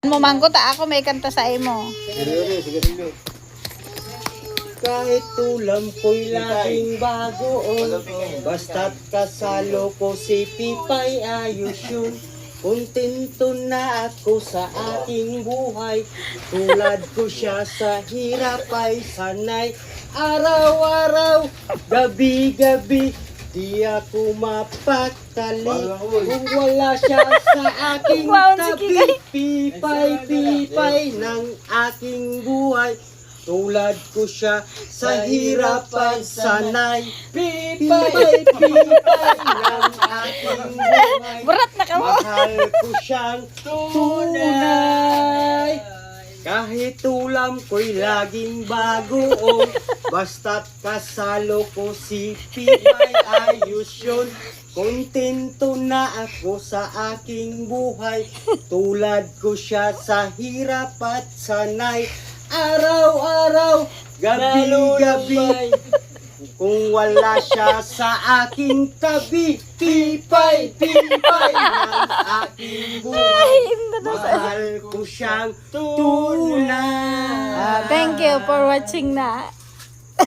Mamangko ta ako may kanta sa imo. Kahit tulam ko'y laging bago basta't kasalo ko si Pipay ayos yun. Kontento na ako sa aking buhay, tulad ko siya sa hirap ay sanay. Araw-araw, gabi-gabi, di ako mapakali kung wala siya sa aking tabi. Pipay ng aking buhay, tulad ko siya sa hirapan sanay. Pipay ng aking buhay, Burat na ka mo. mahal ko siyang tunay. Kahit ulam ko'y laging bago basta't kasalo ko si Pipay ayos yun. Kontento na ako sa aking buhay, tulad ko siya sa hirap at sanay. Araw-araw, gabi-gabi, kung wala siya sa aking tabi. Pipay ng aking buhay, mahal ko siyang tunay. Thank you for watching na.